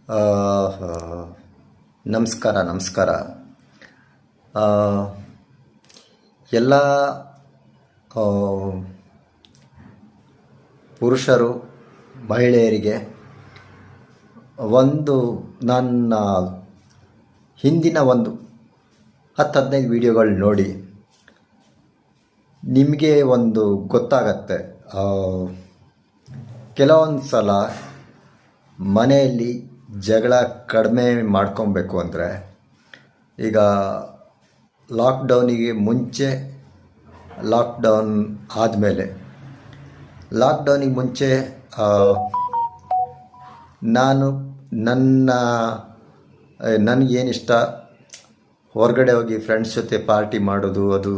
ಆ, ನಮಸ್ಕಾರ ನಮಸ್ಕಾರ. ಆ, ಎಲ್ಲ ಆ, ಪುರುಷರು ಮಹಿಳೆಯರಿಗೆ ಒಂದು ನನ್ನ ಹಿಂದಿನ ಒಂದು 10-15 ವಿಡಿಯೋಗಳು ನೋಡಿ ನಿಮಗೆ ಒಂದು ಗೊತ್ತಾಗತ್ತೆ. ಕೆಲವೊಂದು ಸಲ ಮನೆಯಲ್ಲಿ ಜಗಳ ಕಡಿಮೆ ಮಾಡ್ಕೊಬೇಕು ಅಂದರೆ, ಈಗ ಲಾಕ್ಡೌನಿಗೆ ಮುಂಚೆ, ಲಾಕ್ಡೌನ್ ಆದಮೇಲೆ, ಲಾಕ್ಡೌನಿಗೆ ಮುಂಚೆ ನಾನು ನನಗೇನಿಷ್ಟ, ಹೊರಗಡೆ ಹೋಗಿ ಫ್ರೆಂಡ್ಸ್ ಜೊತೆ ಪಾರ್ಟಿ ಮಾಡೋದು, ಅದು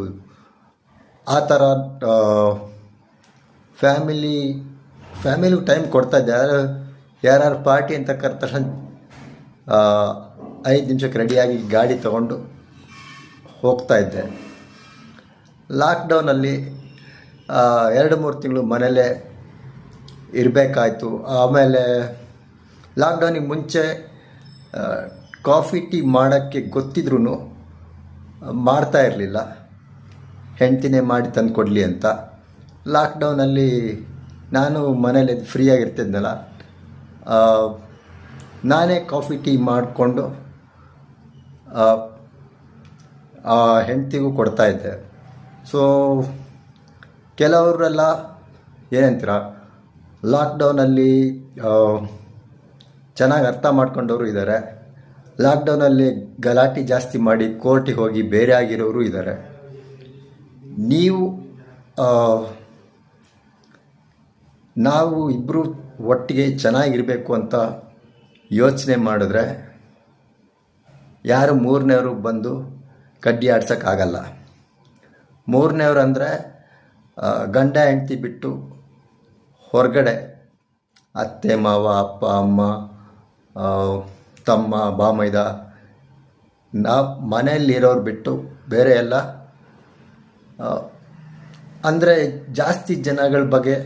ಆ ಥರ ಫ್ಯಾಮಿಲಿಗೆ ಟೈಮ್ ಕೊಡ್ತಾಯಿದ್ದೆ. ಯಾರು ಪಾರ್ಟಿ ಅಂತ ಕರೆದ ತಕ್ಷಣ 5 ನಿಮಿಷಕ್ಕೆ ರೆಡಿಯಾಗಿ ಗಾಡಿ ತೊಗೊಂಡು ಹೋಗ್ತಾಯಿದ್ದೆ. ಲಾಕ್ಡೌನಲ್ಲಿ 2-3 ತಿಂಗಳು ಮನೇಲೇ ಇರಬೇಕಾಯ್ತು. ಆಮೇಲೆ ಲಾಕ್ಡೌನಿಗೆ ಮುಂಚೆ ಕಾಫಿ ಟೀ ಮಾಡೋಕ್ಕೆ ಗೊತ್ತಿದ್ರೂ ಮಾಡ್ತಾ ಇರಲಿಲ್ಲ, ಹೆಂಡ್ತಿನೇ ಮಾಡಿ ತಂದು ಕೊಡಲಿ ಅಂತ. ಲಾಕ್ಡೌನಲ್ಲಿ ನಾನು ಮನೇಲಿ ಫ್ರೀಯಾಗಿರ್ತಿದ್ನಲ್ಲ, ನಾನೇ ಕಾಫಿ ಟೀ ಮಾಡಿಕೊಂಡು ಹೆಂಡ್ತಿಗೂ ಕೊಡ್ತಾಯಿದ್ದೆ. ಸೊ ಕೆಲವರೆಲ್ಲ ಏನಂತೀರ, ಲಾಕ್ಡೌನಲ್ಲಿ ಚೆನ್ನಾಗಿ ಅರ್ಥ ಮಾಡ್ಕೊಂಡವರು ಇದ್ದಾರೆ, ಲಾಕ್ಡೌನಲ್ಲಿ ಗಲಾಟೆ ಜಾಸ್ತಿ ಮಾಡಿ ಕೋರ್ಟಿಗೆ ಹೋಗಿ ಬೇರೆ ಆಗಿರೋರು ಇದ್ದಾರೆ. ನಾವು ಇಬ್ಬರು ಒಟ್ಟಿಗೆ ಚೆನ್ನಾಗಿರಬೇಕು ಅಂತ ಯೋಚನೆ ಮಾಡಿದ್ರೆ ಯಾರು ಮೂರನೇವರು ಬಂದು ಕಡ್ಡಿ ಆಡ್ಸೋಕ್ಕಾಗಲ್ಲ. ಮೂರನೇವ್ರು ಅಂದರೆ ಗಂಡ ಹೆಂಡ್ತಿ ಬಿಟ್ಟು ಹೊರಗಡೆ ಅತ್ತೆ ಮಾವ, ಅಪ್ಪ ಅಮ್ಮ, ತಮ್ಮ ಬಾಮೈದ, ನಾವು ಮನೆಯಲ್ಲಿರೋರು ಬಿಟ್ಟು ಬೇರೆ ಎಲ್ಲ, ಅಂದರೆ ಜಾಸ್ತಿ ಜನಗಳ ಬಗ್ಗೆ.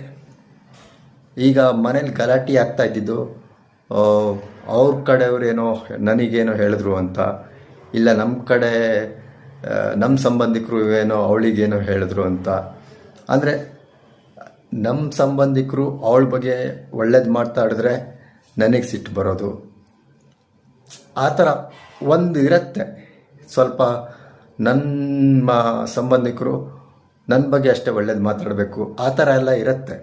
ಈಗ ಮನೇಲಿ ಗಲಾಟೆ ಆಗ್ತಾ ಇದ್ದಿದ್ದು ಅವ್ರ ಕಡೆಯವ್ರೇನೋ ನನಗೇನೋ ಹೇಳಿದ್ರು ಅಂತ, ಇಲ್ಲ ನಮ್ಮ ಕಡೆ ನಮ್ಮ ಸಂಬಂಧಿಕರು ಏನೋ ಅವಳಿಗೇನೋ ಹೇಳಿದ್ರು ಅಂತ. ಅಂದರೆ ನಮ್ಮ ಸಂಬಂಧಿಕರು ಅವಳ ಬಗ್ಗೆ ಒಳ್ಳೇದು ಮಾತಾಡಿದ್ರೆ ನನಗೆ ಸಿಟ್ಟು ಬರೋದು, ಆ ಥರ ಒಂದು ಇರುತ್ತೆ. ಸ್ವಲ್ಪ ನಮ್ಮ ಸಂಬಂಧಿಕರು ನನ್ನ ಬಗ್ಗೆ ಅಷ್ಟೇ ಒಳ್ಳೇದು ಮಾತಾಡಬೇಕು, ಆ ಥರ ಎಲ್ಲ ಇರುತ್ತೆ.